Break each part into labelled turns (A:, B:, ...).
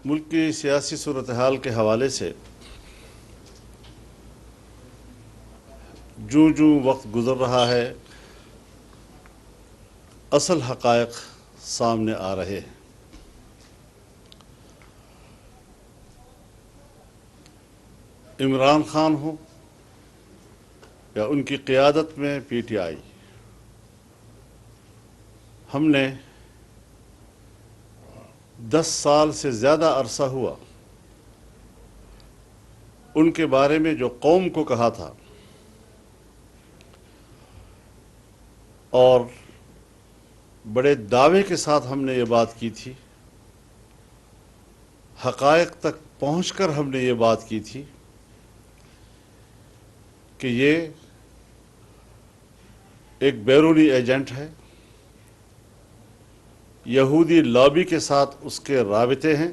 A: ملک کی سیاسی صورتحال کے حوالے سے جوں جوں وقت گزر رہا ہے اصل حقائق سامنے آ رہے ہیں۔ عمران خان ہو یا ان کی قیادت میں پی ٹی آئی، ہم نے 10 سال سے زیادہ عرصہ ہوا ان کے بارے میں جو قوم کو کہا تھا اور بڑے دعوے کے ساتھ ہم نے یہ بات کی تھی، حقائق تک پہنچ کر ہم نے یہ بات کی تھی کہ یہ ایک بیرونی ایجنٹ ہے، یہودی لابی کے ساتھ اس کے رابطے ہیں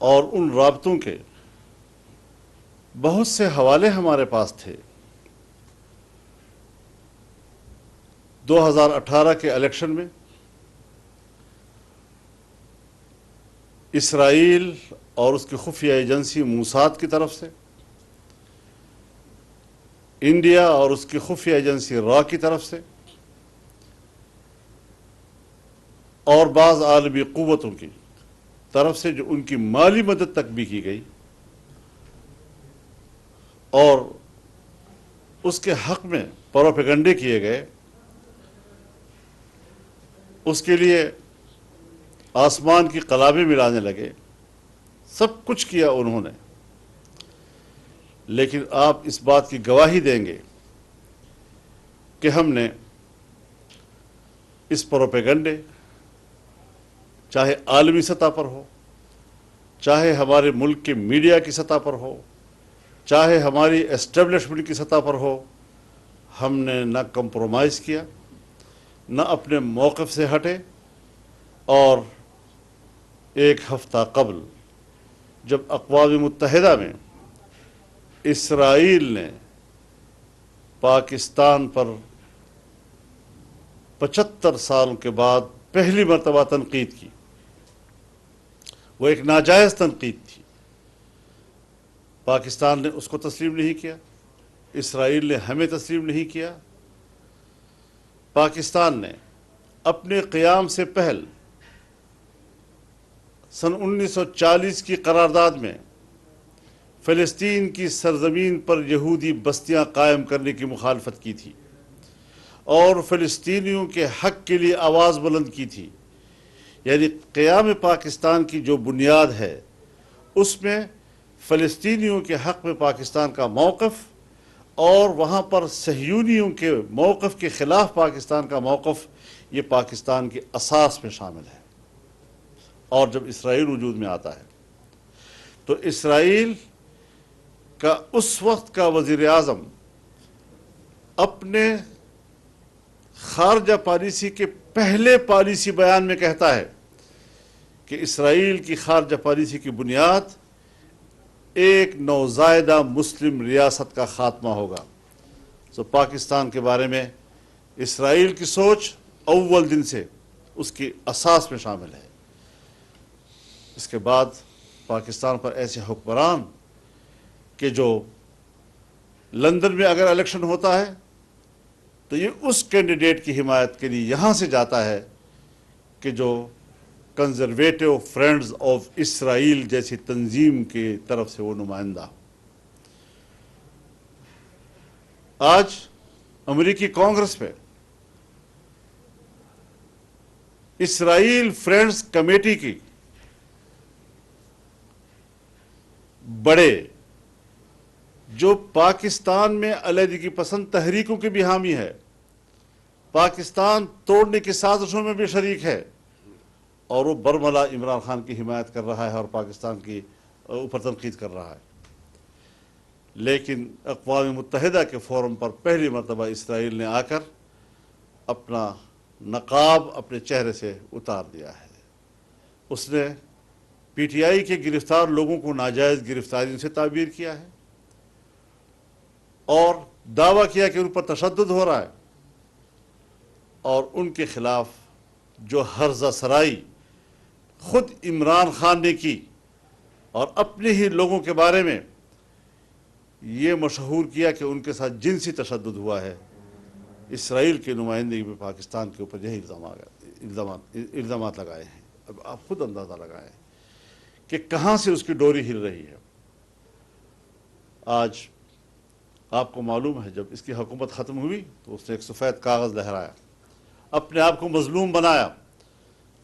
A: اور ان رابطوں کے بہت سے حوالے ہمارے پاس تھے۔ 2018 کے الیکشن میں اسرائیل اور اس کی خفیہ ایجنسی موساد کی طرف سے، انڈیا اور اس کی خفیہ ایجنسی را کی طرف سے، اور بعض عالمی قوتوں کی طرف سے جو ان کی مالی مدد تک بھی کی گئی اور اس کے حق میں پروپیگنڈے کیے گئے، اس کے لیے آسمان کی قلابیں ملانے لگے، سب کچھ کیا انہوں نے۔ لیکن آپ اس بات کی گواہی دیں گے کہ ہم نے اس پروپیگنڈے، چاہے عالمی سطح پر ہو، چاہے ہمارے ملک کے میڈیا کی سطح پر ہو، چاہے ہماری اسٹیبلشمنٹ کی سطح پر ہو، ہم نے نہ کمپرومائز کیا، نہ اپنے موقف سے ہٹے۔ اور ایک ہفتہ قبل جب اقوام متحدہ میں اسرائیل نے پاکستان پر 75 سالوں کے بعد پہلی مرتبہ تنقید کی، وہ ایک ناجائز تنقید تھی، پاکستان نے اس کو تسلیم نہیں کیا، اسرائیل نے ہمیں تسلیم نہیں کیا۔ پاکستان نے اپنے قیام سے پہل سن 1940 کی قرارداد میں فلسطین کی سرزمین پر یہودی بستیاں قائم کرنے کی مخالفت کی تھی اور فلسطینیوں کے حق کے لیے آواز بلند کی تھی۔ یعنی قیام پاکستان کی جو بنیاد ہے اس میں فلسطینیوں کے حق میں پاکستان کا موقف اور وہاں پر صہیونیوں کے موقف کے خلاف پاکستان کا موقف، یہ پاکستان کی اساس میں شامل ہے۔ اور جب اسرائیل وجود میں آتا ہے تو اسرائیل کا اس وقت کا وزیر اعظم اپنے خارجہ پالیسی کے پہلے پالیسی بیان میں کہتا ہے کہ اسرائیل کی خارجہ پالیسی کی بنیاد ایک نوزائیدہ مسلم ریاست کا خاتمہ ہوگا۔ تو پاکستان کے بارے میں اسرائیل کی سوچ اول دن سے اس کی اساس میں شامل ہے۔ اس کے بعد پاکستان پر ایسے حکمران کہ جو لندن میں اگر الیکشن ہوتا ہے تو یہ اس کینڈیڈیٹ کی حمایت کے لیے یہاں سے جاتا ہے کہ جو کنزرویٹو فرینڈز آف اسرائیل جیسی تنظیم کی طرف سے وہ نمائندہ۔ آج امریکی کانگریس میں اسرائیل فرینڈز کمیٹی کی بڑے جو پاکستان میں علیحدگی پسند تحریکوں کی بھی حامی ہے، پاکستان توڑنے کی سازشوں میں بھی شریک ہے، اور وہ برملا عمران خان کی حمایت کر رہا ہے اور پاکستان کی اوپر تنقید کر رہا ہے۔ لیکن اقوام متحدہ کے فورم پر پہلی مرتبہ اسرائیل نے آ کر اپنا نقاب اپنے چہرے سے اتار دیا ہے۔ اس نے پی ٹی آئی کے گرفتار لوگوں کو ناجائز گرفتاریوں سے تعبیر کیا ہے اور دعویٰ کیا کہ ان پر تشدد ہو رہا ہے، اور ان کے خلاف جو ہرزہ سرائی خود عمران خان نے کی اور اپنے ہی لوگوں کے بارے میں یہ مشہور کیا کہ ان کے ساتھ جنسی تشدد ہوا ہے، اسرائیل کے نمائندگی میں پاکستان کے اوپر یہی الزامات لگائے ہیں۔ اب آپ خود اندازہ لگائیں کہ کہاں سے اس کی ڈوری ہل رہی ہے۔ آج آپ کو معلوم ہے جب اس کی حکومت ختم ہوئی تو اس نے ایک سفید کاغذ لہرایا، اپنے آپ کو مظلوم بنایا،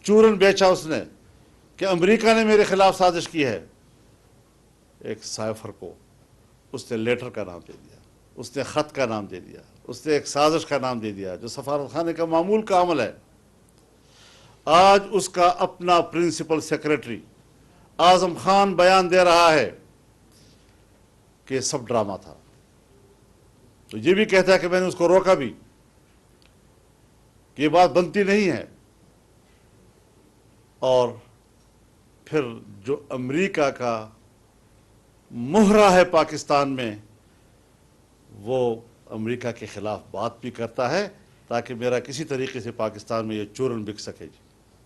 A: چورن بیچا اس نے کہ امریکہ نے میرے خلاف سازش کی ہے۔ ایک سائفر کو اس نے لیٹر کا نام دے دیا، اس نے خط کا نام دے دیا، اس نے ایک سازش کا نام دے دیا جو سفارت خانے کا معمول کا عمل ہے۔ آج اس کا اپنا پرنسپل سیکریٹری اعظم خان بیان دے رہا ہے کہ سب ڈرامہ تھا، تو یہ بھی کہتا ہے کہ میں نے اس کو روکا بھی، کہ یہ بات بنتی نہیں ہے۔ اور پھر جو امریکہ کا مہرہ ہے پاکستان میں، وہ امریکہ کے خلاف بات بھی کرتا ہے تاکہ میرا کسی طریقے سے پاکستان میں یہ چورن بک سکے جی،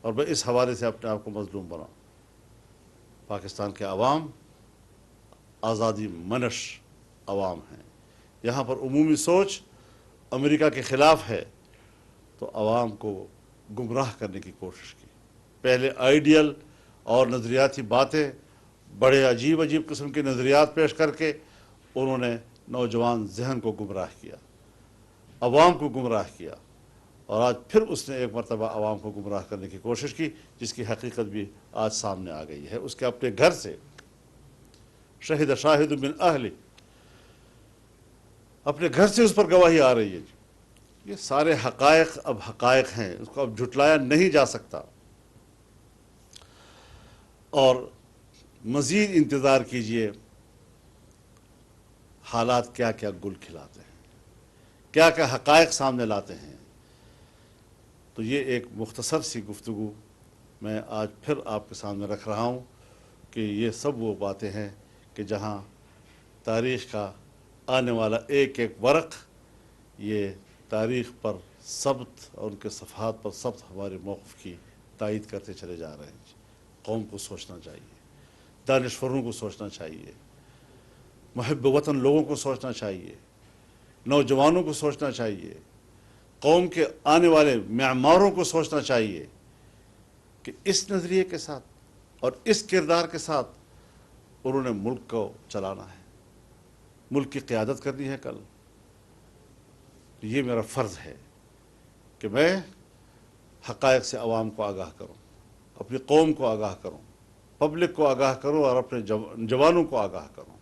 A: اور میں اس حوالے سے اپنے آپ کو مظلوم بناؤں۔ پاکستان کے عوام آزادی منش عوام ہیں، یہاں پر عمومی سوچ امریکہ کے خلاف ہے، تو عوام کو گمراہ کرنے کی کوشش کی۔ پہلے آئیڈیل اور نظریاتی باتیں، بڑے عجیب قسم کے نظریات پیش کر کے انہوں نے نوجوان ذہن کو گمراہ کیا، عوام کو گمراہ کیا، اور آج پھر اس نے ایک مرتبہ عوام کو گمراہ کرنے کی کوشش کی، جس کی حقیقت بھی آج سامنے آ گئی ہے۔ اس کے اپنے گھر سے شہد شاہد من اہلہ، اپنے گھر سے اس پر گواہی آ رہی ہے۔ یہ سارے حقائق اب حقائق ہیں، اس کو اب جھٹلایا نہیں جا سکتا۔ اور مزید انتظار کیجئے، حالات کیا کیا گل کھلاتے ہیں، کیا کیا حقائق سامنے لاتے ہیں۔ تو یہ ایک مختصر سی گفتگو میں آج پھر آپ کے سامنے رکھ رہا ہوں کہ یہ سب وہ باتیں ہیں کہ جہاں تاریخ کا آنے والا ایک ایک ورق یہ تاریخ پر ثبت اور ان کے صفحات پر ثبت ہمارے موقف کی تائید کرتے چلے جا رہے ہیں۔ قوم کو سوچنا چاہیے، دانشوروں کو سوچنا چاہیے، محب وطن لوگوں کو سوچنا چاہیے، نوجوانوں کو سوچنا چاہیے، قوم کے آنے والے معماروں کو سوچنا چاہیے کہ اس نظریے کے ساتھ اور اس کردار کے ساتھ انہوں نے ملک کو چلانا ہے، ملک کی قیادت کرنی ہے کل۔ یہ میرا فرض ہے کہ میں حقائق سے عوام کو آگاہ کروں، اپنی قوم کو آگاہ کروں، پبلک کو آگاہ کروں، اور اپنے جوانوں کو آگاہ کروں،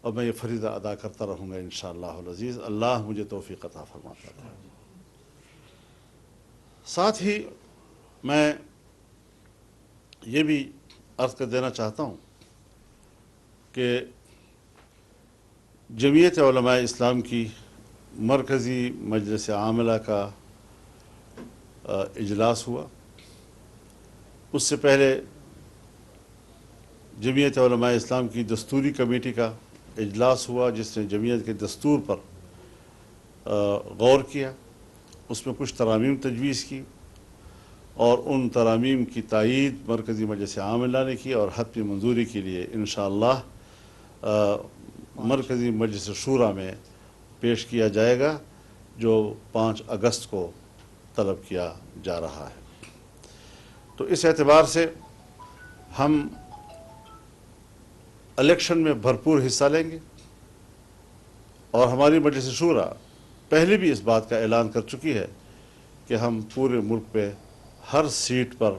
A: اور میں یہ فریضہ ادا کرتا رہوں گا انشاءاللہ العزیز۔ اللہ مجھے توفیق عطا فرماتا رہے۔ ساتھ ہی میں یہ بھی عرض کر دینا چاہتا ہوں کہ جمعیت علماء اسلام کی مرکزی مجلس عاملہ کا اجلاس ہوا۔ اس سے پہلے جمعیت علماء اسلام کی دستوری کمیٹی کا اجلاس ہوا، جس نے جمعیت کے دستور پر غور کیا، اس میں کچھ ترامیم تجویز کی، اور ان ترامیم کی تائید مرکزی مجلس عاملہ نے کی، اور حتمی منظوری کے لیے انشاءاللہ مرکزی مجلس شورا میں پیش کیا جائے گا، جو 5 اگست کو طلب کیا جا رہا ہے۔ تو اس اعتبار سے ہم الیکشن میں بھرپور حصہ لیں گے، اور ہماری مجلس شورا پہلے بھی اس بات کا اعلان کر چکی ہے کہ ہم پورے ملک پہ ہر سیٹ پر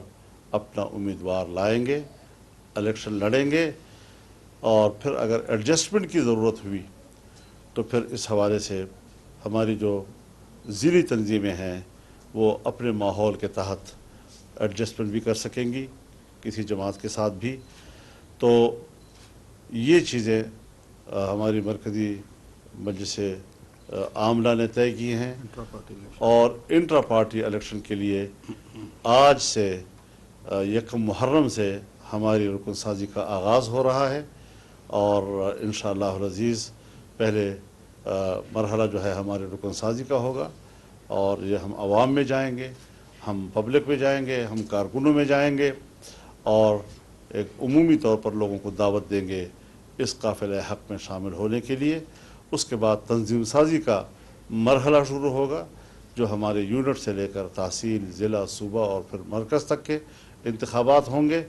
A: اپنا امیدوار لائیں گے، الیکشن لڑیں گے، اور پھر اگر ایڈجسٹمنٹ کی ضرورت ہوئی تو پھر اس حوالے سے ہماری جو ضلعی تنظیمیں ہیں وہ اپنے ماحول کے تحت ایڈجسٹمنٹ بھی کر سکیں گی کسی جماعت کے ساتھ بھی۔ تو یہ چیزیں ہماری مرکزی مجلس عاملہ نے طے کی ہیں، اور انٹرا پارٹی الیکشن کے لیے آج سے 1 محرم سے ہماری رکن سازی کا آغاز ہو رہا ہے، اور انشاءاللہ العزیز پہلے مرحلہ جو ہے ہمارے رکن سازی کا ہوگا، اور یہ ہم عوام میں جائیں گے، ہم پبلک میں جائیں گے، ہم کارکنوں میں جائیں گے اور ایک عمومی طور پر لوگوں کو دعوت دیں گے اس قافلہ حق میں شامل ہونے کے لیے۔ اس کے بعد تنظیم سازی کا مرحلہ شروع ہوگا، جو ہمارے یونٹ سے لے کر تحصیل، ضلع، صوبہ اور پھر مرکز تک کے انتخابات ہوں گے،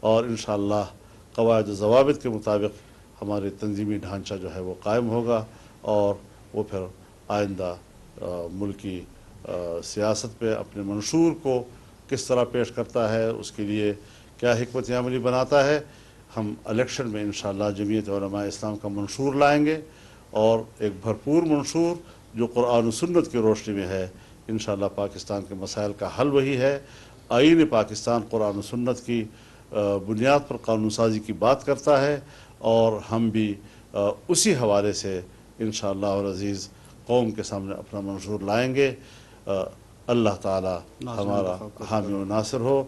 A: اور انشاءاللہ قواعد و ضوابط کے مطابق ہمارے تنظیمی ڈھانچہ جو ہے وہ قائم ہوگا، اور وہ پھر آئندہ ملکی سیاست پہ اپنے منشور کو کس طرح پیش کرتا ہے، اس کے لیے کیا حکمت عملی بناتا ہے۔ ہم الیکشن میں انشاءاللہ جمعیت علماء اسلام کا منشور لائیں گے، اور ایک بھرپور منشور جو قرآن و سنت کی روشنی میں ہے۔ انشاءاللہ پاکستان کے مسائل کا حل وہی ہے۔ آئین پاکستان قرآن و سنت کی بنیاد پر قانون سازی کی بات کرتا ہے، اور ہم بھی اسی حوالے سے انشاءاللہ العزیز قوم کے سامنے اپنا منشور لائیں گے۔ اللہ تعالی ہمارا حامی و ناصر ہو۔